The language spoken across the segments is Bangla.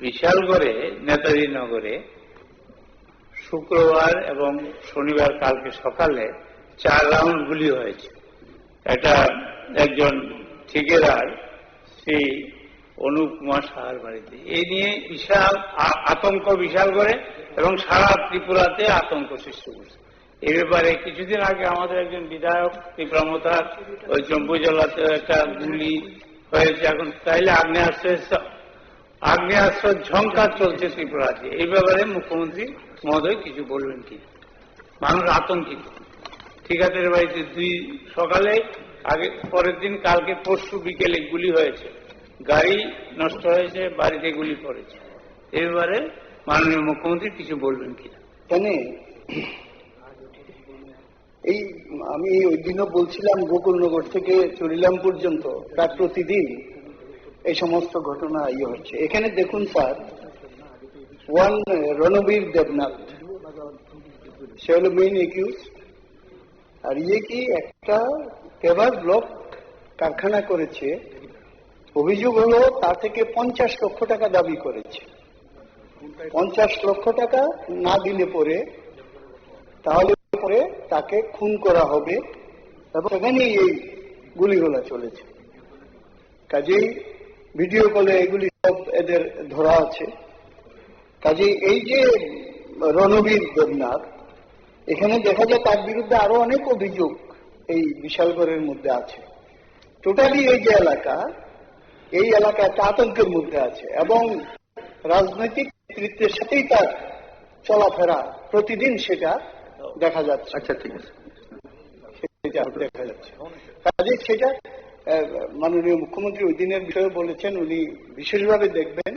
বিশালগড়ে নেতাজি নগরে শুক্রবার এবং শনিবার কালকে সকালে 4 রাউন্ড গুলি হয়েছে। এটা একজন ঠিকাদার শ্রী অনুপ কুমার সাহার বাড়িতে। এই নিয়ে বিশাল আতঙ্ক বিশালগড়ে এবং সারা ত্রিপুরাতে আতঙ্ক সৃষ্টি করছে। এই ব্যাপারে কিছুদিন আগে আমাদের একজন বিধায়ক ত্রিপুরামতার ওই চম্পু জেলাতে একটা গুলি হয়েছে। এখন তাইলে আগ্নেয়াস্ত্র ঝঙ্কার চলছে ত্রিপুরাতে। এই ব্যাপারে মুখ্যমন্ত্রী মহোদয় কিছু বলবেন কি? মানুষ আতঙ্কিত। ঠিকাদারের বাড়িতে 2 সকালে আগে, পরের দিন কালকে পরশু বিকেলে গুলি হয়েছে, গাড়ি নষ্ট হয়েছে, বাড়িতে গুলি পড়েছে। এই ব্যাপারে মাননীয় মুখ্যমন্ত্রী কিছু বলবেন কিনা? এই আমি ওই দিনও বলছিলাম, গোকুলনগর থেকে চরিলাম পর্যন্ত প্রায় প্রতিদিন এই সমস্ত ঘটনা হচ্ছে। এখানে দেখুন স্যার, রণবীর দেবনাথ, সে হল মেইন একিউজ। আর কি একটা পেভার ব্লক কারখানা করেছে, অভিযোগ হলো তা থেকে 50 লক্ষ টাকা দাবি করেছে। 50 লক্ষ টাকা না দিলে পরে তাহলে পরে তাকে খুন করা হবে, এবং সেখানেই এই গুলিগুলা চলেছে। কাজেই ভিডিও কলে এগুলি সব এদের ধরা আছে। কাজেই এই যে রণবীর দেবনাথ, এখানে দেখা যায় তার বিরুদ্ধে আরো অনেক অভিযোগ এই বিশালগড়ের মধ্যে আছে। টোটালি এই যে এলাকা, এই এলাকা একটা আতঙ্কের মধ্যে আছে, এবং রাজনৈতিক নেতৃত্বের সাথেই তার চলাফেরা প্রতিদিন সেটা দেখা যাচ্ছে। আচ্ছা, ঠিক আছে, সেটা দেখা যাচ্ছে। কাজে সেটা মাননীয় মুখ্যমন্ত্রী ওই দিনের বিষয়ে বলেছেন, উনি বিশেষভাবে দেখবেন,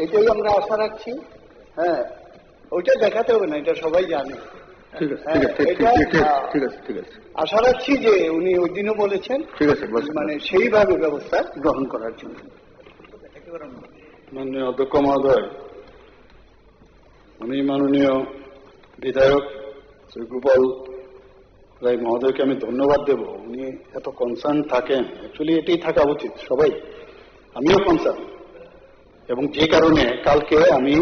এটাই আমরা আশা রাখছি। হ্যাঁ, ওইটা দেখাতে হবে না, এটা সবাই জানে। আশা রাখছি যে উনি ওই দিনও বলেছেন, মানে সেইভাবে ব্যবস্থা গ্রহণ করার জন্য। মাননীয় অধ্যক্ষ মহোদয়, আমি মাননীয় বিধায়ক শ্রী গোপাল রায় মহোদয়কে আমি ধন্যবাদ দেব। উনি এত কনসার্ন থাকেন, অ্যাকচুয়ালি এটাই থাকা উচিত সবাই। আমিও কনসার্ন, এবং যে কারণে কালকে আমি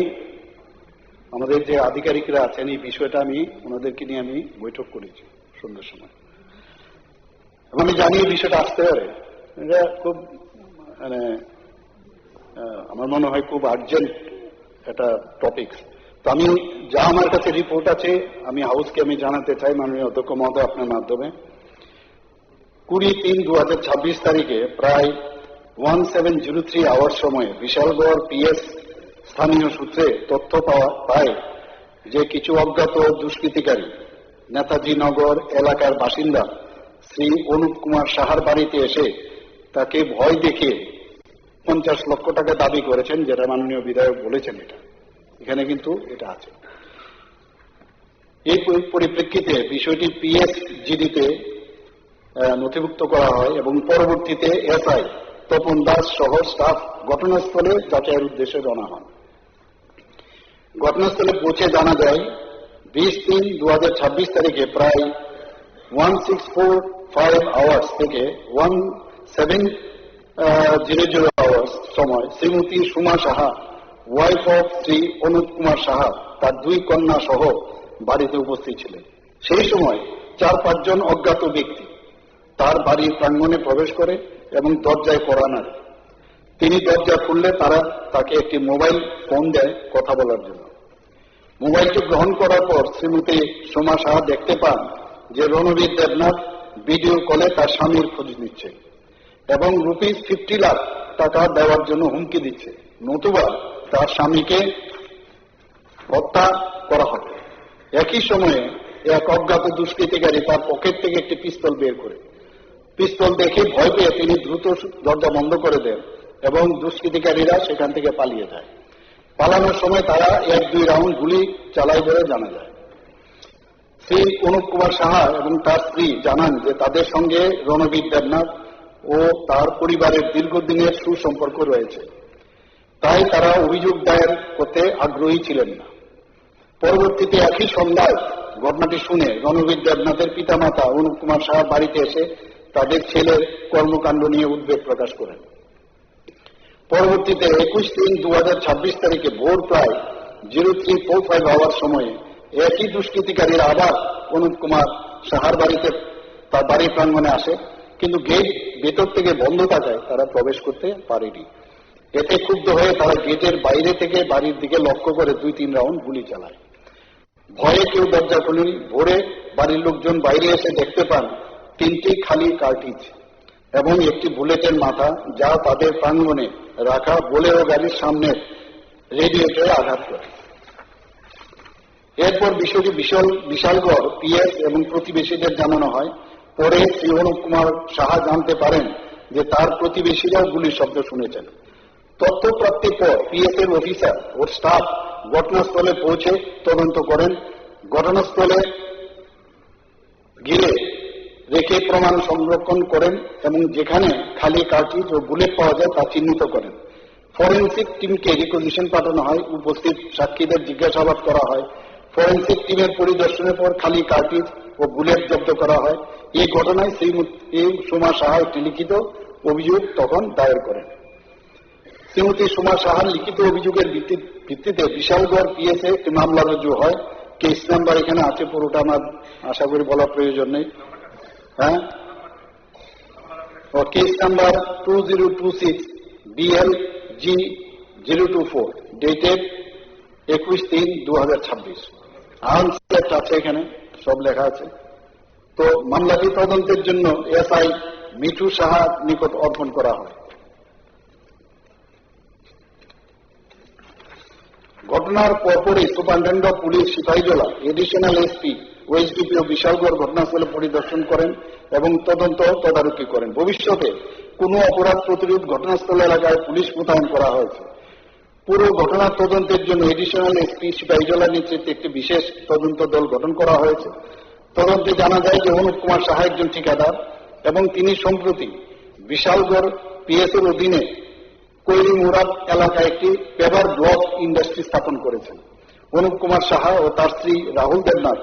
আমাদের যে আধিকারিকরা আছেন এই বিষয়টা আমি ওনাদেরকে নিয়ে আমি বৈঠক করেছি সন্ধ্যার সময়। এবং আমি জানি এই বিষয়টা আসতে পারে, এটা খুব মানে আমার মনে হয় খুব আর্জেন্ট একটা টপিক। তো আমি যা আমার কাছে রিপোর্ট আছে আমি হাউসকে আমি জানাতে চাই মাননীয় অধ্যক্ষ মহোদয় আপনার মাধ্যমে। 20-3-2026 তারিখে প্রায় 1703 আওয়ার সময়ে বিশালগড় পিএস স্থানীয় সূত্রে তথ্য পায় যে কিছু অজ্ঞাত দুষ্কৃতিকারী নেতাজি নগর এলাকার বাসিন্দা শ্রী অনুপ কুমার সাহার বাড়িতে এসে তাকে ভয় দেখিয়ে 50 লক্ষ টাকা দাবি করেছেন, যেটা মাননীয় বিধায়ক বলেছেন। এখানে কিন্তু এটা আছে। এই পরিপ্রেক্ষিতে বিষয়টি পিএসজিডিতে নথিভুক্ত করা হয় এবং পরবর্তীতে এসআই তপন দাস সহ স্টাফ ঘটনাস্থলে যাচাইয়ের উদ্দেশ্যে রওনা হন। ঘটনাস্থলে পৌঁছে জানা যায় 20-3-2026 তারিখে প্রায় 1645 আওয়ার্স থেকে 1700 আওয়ার্স সময় শ্রীমতী সুমা সাহা, ওয়াইফ অফ শ্রী অনুপ কুমার সাহা, তার 2 কন্যা সহ বাড়িতে উপস্থিত ছিলেন। সেই সময় 4-5 জন অজ্ঞাত ব্যক্তি তার বাড়ির প্রাঙ্গণে প্রবেশ করে এবং দরজায় কড়া নাড়ে। তিনি দরজা খুললে তারা তাকে একটি মোবাইল ফোন দেয় কথা বলার জন্য। মোবাইলটি গ্রহণ করার পর শ্রীমতী সোমা সাহা দেখতে পান যে রণবীর দেবনাথ ভিডিও কলে তার স্বামীর খোঁজ নিচ্ছে এবং ₹50 লাখ টাকা দেওয়ার জন্য হুমকি দিচ্ছে, নতুবা তার স্বামীকে হত্যা করা হবে। একই সময়ে এক অজ্ঞাত দুষ্কৃতিকারী তার পকেট থেকে একটি পিস্তল বের করে, পিস্তল দেখে ভয় পেয়ে তিনি দ্রুত দরজা বন্ধ করে দেন এবং দুষ্কৃতিকারীরা সেখান থেকে পালিয়ে যায়। পালানোর সময় তারা 1-2 রাউন্ড গুলি চালায় বলে জানা যায়। শ্রী অনুপ কুমার সাহা এবং তার স্ত্রী জানান যে তাদের সঙ্গে রণবীর দেবনাথ ও তার পরিবারের দীর্ঘদিনের সুসম্পর্ক রয়েছে, তাই তারা অভিযোগ দায়ের করতে আগ্রহী ছিলেন না। পরবর্তীতে একই সন্ধ্যায় ঘটনাটি শুনে রণবীর দেবনাথের পিতামাতা অনুপ কুমার সাহা বাড়িতে এসে তাদের ছেলের কর্মকাণ্ড নিয়ে উদ্বেগ প্রকাশ করেন। পরবর্তীতে 21/3/2026 তারিখে ভোর প্রায় 0345 হওয়ার সময়ে একই দুষ্কৃতিকারীরা আবার অনুপ কুমার সাহার বাড়িতে তার বাড়ির প্রাঙ্গণে আসে, কিন্তু গেট ভেতর থেকে বন্ধ থাকায় তারা প্রবেশ করতে পারেনি। এতে ক্ষুব্ধ হয়ে তারা গেটের বাইরে থেকে বাড়ির দিকে লক্ষ্য করে 2-3 রাউন্ড গুলি চালায়। ভয়ে কেউ দরজা খোলেনি। ভোরে বাড়ির লোকজন বাইরে এসে দেখতে পান 3টি খালি কার্টিজ এবং একটি বুলেটের মাথা, যা তাদের প্রাঙ্গণে রাখা বোলেরো গাড়ির সামনে রেডিয়েটরে আঘাত করে। এরপর বিষয়টি বিশালগড় পিএস এবং প্রতিবেশীদের জানানো হয়। পরে শ্রী অনুপ কুমার সাহা জানতে পারেন যে তার প্রতিবেশীরাও গুলির শব্দ শুনেছেন। তথ্য প্রাপ্তির পর পিএস এর অফিসার ও স্টাফ ঘটনাস্থলে পৌঁছে তদন্ত করেন। ঘটনাস্থলে ঘিরে রেখে প্রমাণ সংরক্ষণ করেন এবং যেখানে খালি কার্টিজ ও বুলেট পাওয়া যায় তা চিহ্নিত করেন। ফরেন্সিক টিমকে রিকুইজিশন পাঠানো হয়। উপস্থিত সাক্ষীদের জিজ্ঞাসাবাদ করা হয়। ফরেন্সিক টিমের পরিদর্শনের পর খালি কার্টিজ ও বুলেট জব্দ করা হয়। এই ঘটনায় শ্রীমতী সুমা সাহা একটি লিখিত অভিযোগ তখন দায়ের করেন। শ্রীমতী সুমা সাহার লিখিত অভিযোগের ভিত্তিতে বিশালগড় পিএসএ একটি মামলা রুজু হয়। কেস নাম্বার এখানে আছে, পুরোটা আমার আশা করি বলার প্রয়োজন নেই। হ্যাঁ, case number 2026 BLG 024 dated 21/3/2026। Arms act আছে, এখানে সব লেখা আছে। তো মামলাটি তদন্তের জন্য এসআই মিঠু সাহার নিকট অর্পণ করা হয়। ঘটনার পরপরই superintendent of police Sepahijala, additional SP ও এসডিপিও বিশালগড় ঘটনাস্থলে পরিদর্শন করেন এবং তদারকি করেন। ভবিষ্যতে কোনো অপরাধ প্রতিরোধ ঘটনাস্থল এলাকায় পুলিশ মোতায়েন করা হয়েছে। পুরো ঘটনার তদন্তের জন্য এডিশনাল এসপি সিপাহীজলার নেতৃত্বে একটি বিশেষ তদন্ত দল গঠন করা হয়েছে। তদন্তে জানা যায় যে অনুপ কুমার সাহা একজন ঠিকাদার এবং তিনি সম্প্রতি বিশালগড় পিএস এর অধীনে কৈরি মুরাদ এলাকায় একটি পেপার ব্লক ইন্ডাস্ট্রি স্থাপন করেছেন। অনুপ কুমার সাহা ও তার স্ত্রী রাহুল দেবনাথ,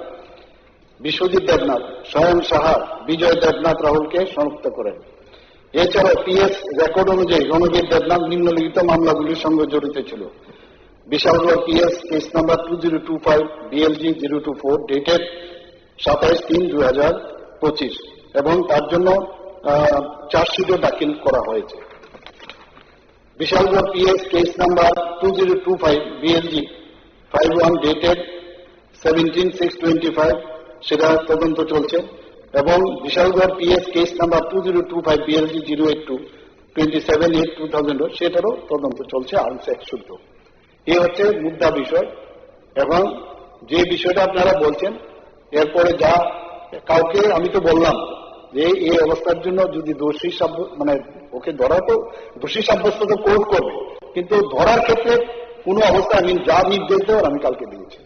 বিশ্বজিৎ দেবনাথ, স্বয়ং সাহা, বিজয় দেবনাথ রাহুলকে শনাক্ত করেন। এছাড়াও পিএস রেকর্ড অনুযায়ী রণবীর দেবনাথ নিম্নলিখিত মামলাগুলির সঙ্গে জড়িত ছিল। Bishalgarh PS case number 2025 BLG 024 dated 27/3/2025 এবং তার জন্য চার্জশিটও দাখিল করা হয়েছে। Bishalgarh PS case number 2025 BLG 51 dated 17/6/25 সেটা তদন্ত চলছে এবং Bishalgarh PS case number 2025 BLG 082 27/8/2000 সেটারও তদন্ত চলছে আর্মস অ্যাক্ট শুদ্ধ। এই হচ্ছে মুদ্রা বিষয়। এবং যে বিষয়টা আপনারা বলছেন, এরপরে যা কাউকে আমি তো বললাম যে এই অবস্থার জন্য যদি দোষী মানে ওকে ধরা, তো দোষী সাব্যস্ত তো কোর্ট করবে, কিন্তু ধরার ক্ষেত্রে কোনো অবস্থা আমি যা নির্দেশ দেওয়ার আমি কালকে দিয়েছি।